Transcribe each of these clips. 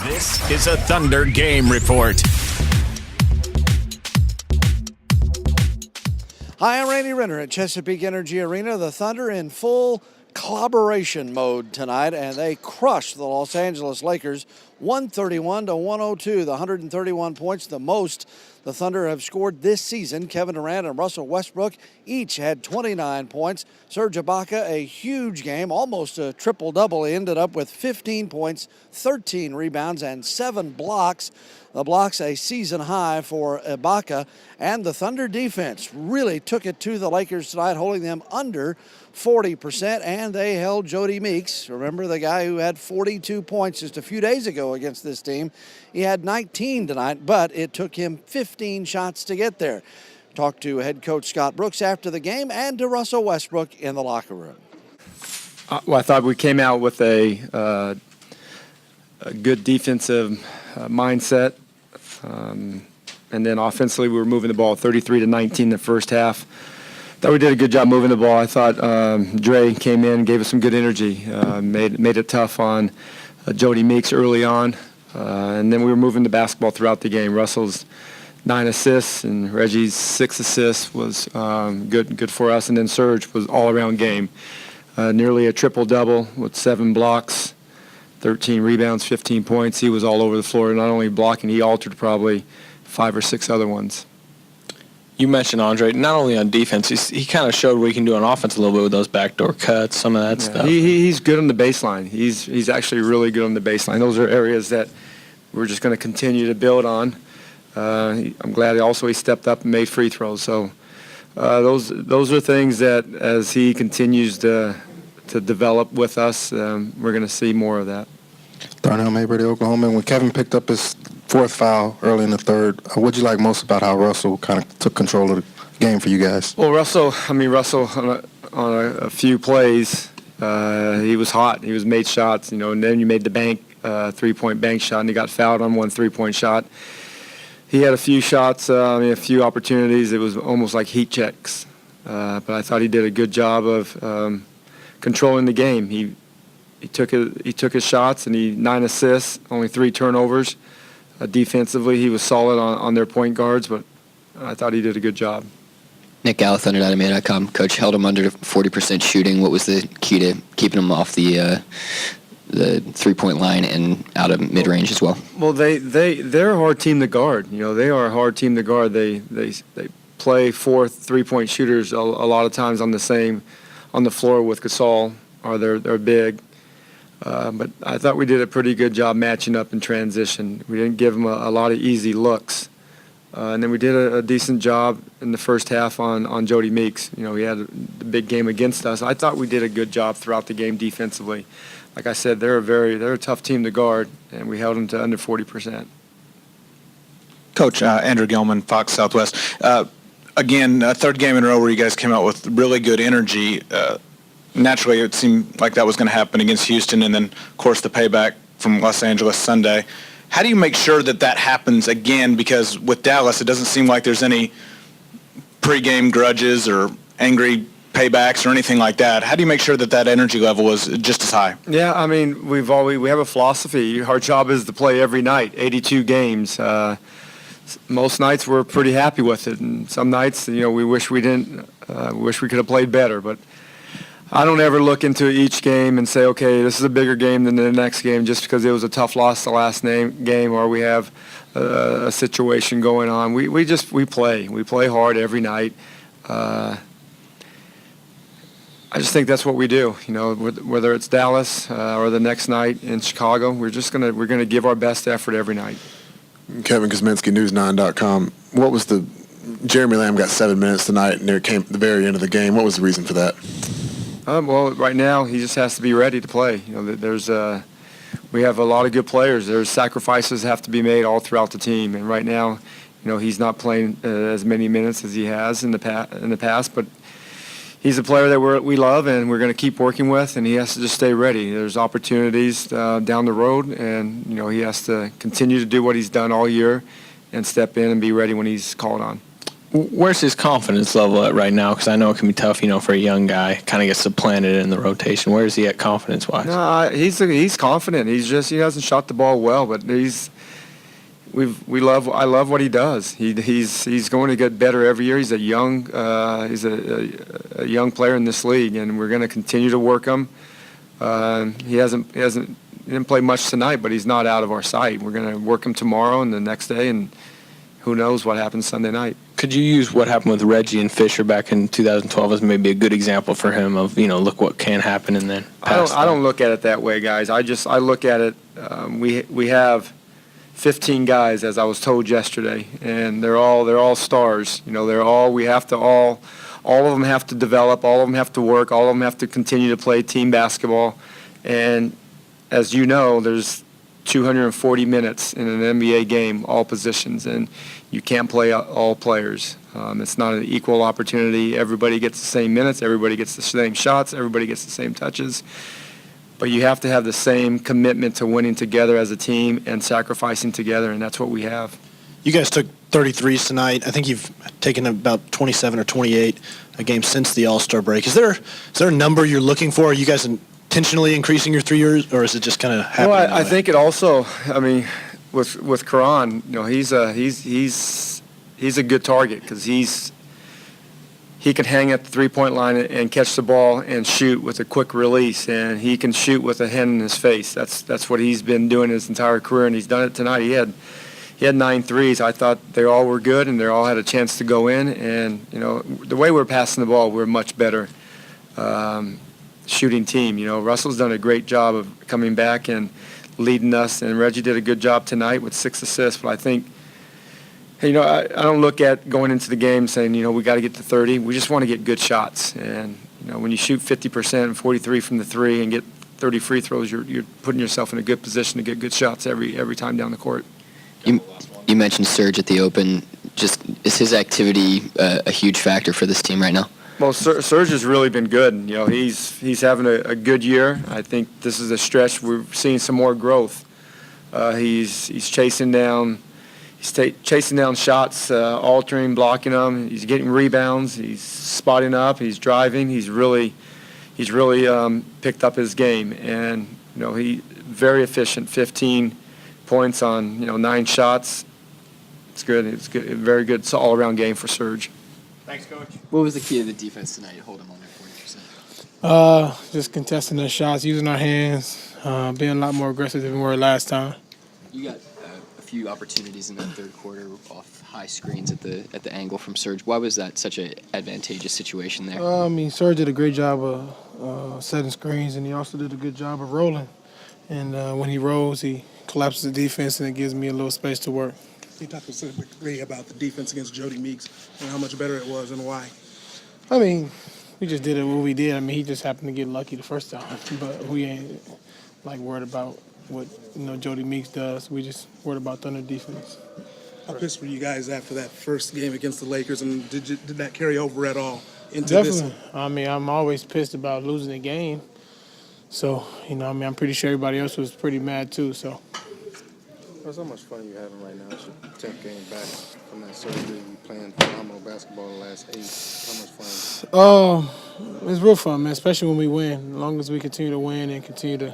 This is a Thunder Game Report. Hi, I'm Randy Renner at Chesapeake Energy Arena. The Thunder in full collaboration mode tonight, and they crushed the Los Angeles Lakers 131-102. The 131 points, the most the Thunder have scored this season. Kevin Durant and Russell Westbrook each had 29 points. Serge Ibaka, a huge game, almost a triple-double. He ended up with 15 points, 13 rebounds, and 7 blocks. The blocks a season high for Ibaka, and the Thunder defense really took it to the Lakers tonight, holding them under 40%, and they held Jody Meeks. Remember the guy who had 42 points just a few days ago against this team? He had 19 tonight, but it took him 15 shots to get there. Talked to head coach Scott Brooks after the game and to Russell Westbrook in the locker room. Well, I thought we came out with a good defensive mindset. And then offensively, we were moving the ball 33-19 in the first half. Thought we did a good job moving the ball. I thought Dre came in, gave us some good energy, made it tough on Jody Meeks early on, and then we were moving the basketball throughout the game. Russell's 9 assists and Reggie's 6 assists was good for us, and then Serge was all-around game, nearly a triple-double with 7 blocks, 13 rebounds, 15 points. He was all over the floor, not only blocking, he altered probably 5 or 6 other ones. You mentioned Andre, not only on defense, he kind of showed what he can do on offense a little bit with those backdoor cuts, some of that stuff. He's good on the baseline. He's actually really good on the baseline. Those are areas that we're just going to continue to build on. I'm glad he stepped up and made free throws. So those are things that as he continues to develop with us, we're going to see more of that. Darnell Mayberry, Oklahoma. When Kevin picked up his 4th foul early in the 3rd, what'd you like most about how Russell kind of took control of the game for you guys? Well, Russell on a few plays, he was hot. He was made shots, and then you made the bank, 3-point bank shot, and he got fouled on one 3-point shot. He had a few shots, a few opportunities. It was almost like heat checks. But I thought he did a good job of controlling the game. He took his shots, and 9 assists, only 3 turnovers. Defensively, he was solid on their point guards, but I thought he did a good job. Nick Gallo, ThunderDynamite.com. Coach held him under 40% shooting. What was the key to keeping him off the 3-point line and out of mid-range as well? Well, they're a hard team to guard. They are a hard team to guard. They play 4 3-point shooters a lot of times on the floor with Gasol, or they're big. But I thought we did a pretty good job matching up in transition. We didn't give them a lot of easy looks. And then we did a decent job in the first half on Jody Meeks. He had a big game against us. I thought we did a good job throughout the game defensively. Like I said, they're a tough team to guard, and we held them to under 40%. Coach, Andrew Gilman, Fox Southwest. Again, 3rd game in a row where you guys came out with really good energy. Naturally, it seemed like that was going to happen against Houston, and then, of course, the payback from Los Angeles Sunday. How do you make sure that happens again? Because with Dallas, it doesn't seem like there's any pregame grudges or angry paybacks or anything like that. How do you make sure that energy level is just as high? Yeah, we have a philosophy. Our job is to play every night, 82 games. Most nights we're pretty happy with it, and some nights, we wish we didn't. Wish we could have played better, but I don't ever look into each game and say, okay, this is a bigger game than the next game just because it was a tough loss the last game or we have a situation going on. We play. We play hard every night. I just think that's what we do. Whether it's Dallas or the next night in Chicago, we're gonna give our best effort every night. Kevin Kosminski, News9.com. What was Jeremy Lamb got 7 minutes tonight, and there came the very end of the game. What was the reason for that? Well, right now he just has to be ready to play. We have a lot of good players. There's sacrifices have to be made all throughout the team, and right now, he's not playing as many minutes as he has in the past. But he's a player that we love, and we're going to keep working with, and he has to just stay ready. There's opportunities down the road, and he has to continue to do what he's done all year, and step in and be ready when he's called on. Where's his confidence level at right now? Because I know it can be tough, for a young guy, kind of gets supplanted in the rotation. Where is he at confidence-wise? No, he's confident. He hasn't shot the ball well, but I love what he does. He's going to get better every year. He's a young player in this league, and we're going to continue to work him. He didn't play much tonight, but he's not out of our sight. We're going to work him tomorrow and the next day, and who knows what happens Sunday night. Could you use what happened with Reggie and Fisher back in 2012 as maybe a good example for him of, look what can happen and then pass I don't look at it that way, guys. I look at it, we have 15 guys, as I was told yesterday, and they're all stars. All of them have to develop, all of them have to work, all of them have to continue to play team basketball. And as you know, there's 240 minutes in an NBA game, all positions, and you can't play all players. It's not an equal opportunity. Everybody gets the same minutes, everybody gets the same shots, everybody gets the same touches. But you have to have the same commitment to winning together as a team and sacrificing together, and that's what we have. You guys took 33s tonight. I think you've taken about 27 or 28 a game since the All-Star break. Is there a number you're looking for? Are you guys intentionally increasing your 3 years, or is it just kind of happening? Well, I think it also. With Karan, he's a good target because he can hang at the three-point line and catch the ball and shoot with a quick release, and he can shoot with a hand in his face. That's what he's been doing his entire career, and he's done it tonight. He had 9 threes. I thought they all were good, and they all had a chance to go in. And the way we're passing the ball, we're much better shooting team. Russell's done a great job of coming back and leading us, and Reggie did a good job tonight with 6 assists. But I think, I don't look at going into the game saying, we got to get to 30. We just want to get good shots. And, when you shoot 50% and 43 from the three and get 30 free throws, you're putting yourself in a good position to get good shots every time down the court. You mentioned Serge at the Open. Just is his activity a huge factor for this team right now? Well, Serge has really been good. He's having a good year. I think this is a stretch. We're seeing some more growth. He's chasing down. He's chasing down shots, altering, blocking them. He's getting rebounds. He's spotting up. He's driving. He's really picked up his game, and he very efficient. 15 points on 9 shots. It's good. It's good. Very good. It's an all-around game for Serge. Thanks, Coach. What was the key to the defense tonight to hold him under 40%? Just contesting the shots, using our hands, being a lot more aggressive than we were last time. You got a few opportunities in that third quarter off high screens at the angle from Serge. Why was that such an advantageous situation there? Serge did a great job of setting screens, and he also did a good job of rolling. And when he rolls, he collapses the defense, and it gives me a little space to work. You talked specifically about the defense against Jody Meeks and how much better it was and why. We just did what we did. He just happened to get lucky the first time, but we ain't worried about what Jody Meeks does. We just worried about Thunder defense. How pissed were you guys after that first game against the Lakers, and did that carry over at all into Definitely. this? I'm always pissed about losing a game. So, I'm pretty sure everybody else was pretty mad too. So. How much fun are you having right now? It's your 10th game back from that surgery. You playing phenomenal basketball the last 8. How much fun? It's real fun, man, especially when we win. As long as we continue to win and continue to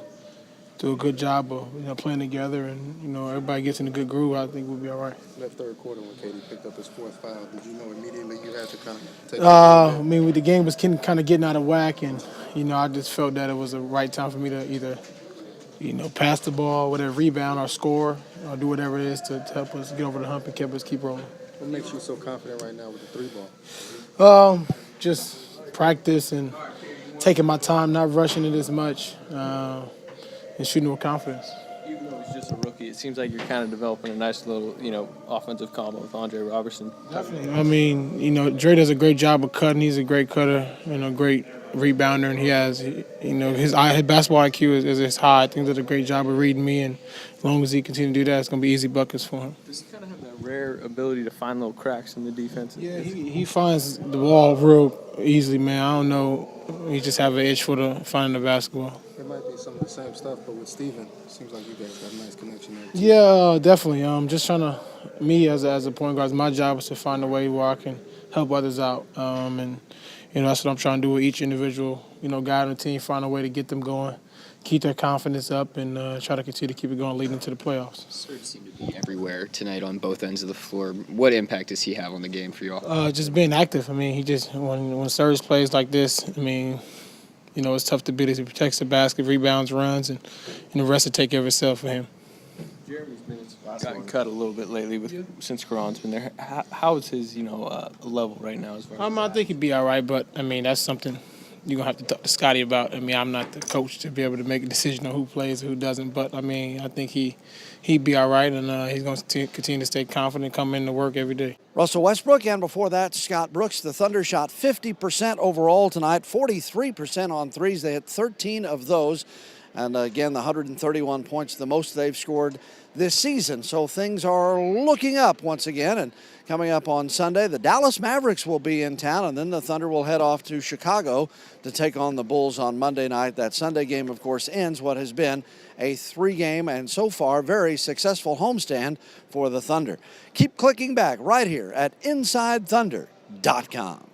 do a good job of playing together and everybody gets in a good groove, I think we'll be all right. That third quarter when KD picked up his 4th foul, did you know immediately you had to kind of take the game was kind of getting out of whack, and I just felt that it was the right time for me to either pass the ball, whatever, rebound or score, or do whatever it is to help us get over the hump and keep rolling. What makes you so confident right now with the 3 ball? Just practice and taking my time, not rushing it as much, and shooting with confidence. Even though he's just a rookie, it seems like you're kind of developing a nice little, offensive combo with Andre Robertson. Definitely. Dre does a great job of cutting. He's a great cutter and a great rebounder, and he has, his basketball IQ is as high. I think he does a great job of reading me, and as long as he continues to do that, it's going to be easy buckets for him. Does he kind of have that rare ability to find little cracks in the defense? Yeah, he finds the ball real easily, man. I don't know. He just have an itch for finding the basketball. It might be some of the same stuff, but with Steven, it seems like you guys got a nice connection there. Yeah, definitely. Just trying to, me as a point guard, my job is to find a way where I can help others out. And that's what I'm trying to do with each individual, guy on the team, find a way to get them going, keep their confidence up, and try to continue to keep it going leading into the playoffs. Serge seemed to be everywhere tonight on both ends of the floor. What impact does he have on the game for you all? Just being active. He just, when Serge plays like this, it's tough to beat us. He protects the basket, rebounds, runs, and the rest will take care of itself for him. Jeremy's minutes gotten cut a little bit lately since Karan's been there. How is his level right now as far as I think he'd be all right, but that's something you're gonna have to talk to Scotty about. I'm not the coach to be able to make a decision on who plays and who doesn't, but I think he'd be all right, and he's going to continue to stay confident, come in to work every day. Russell Westbrook, and before that, Scott Brooks. The Thunder shot 50% overall tonight, 43% on threes. They hit 13 of those. And again, the 131 points, the most they've scored this season. So things are looking up once again. And coming up on Sunday, the Dallas Mavericks will be in town, and then the Thunder will head off to Chicago to take on the Bulls on Monday night. That Sunday game, of course, ends what has been a 3-game and so far very successful homestand for the Thunder. Keep clicking back right here at InsideThunder.com.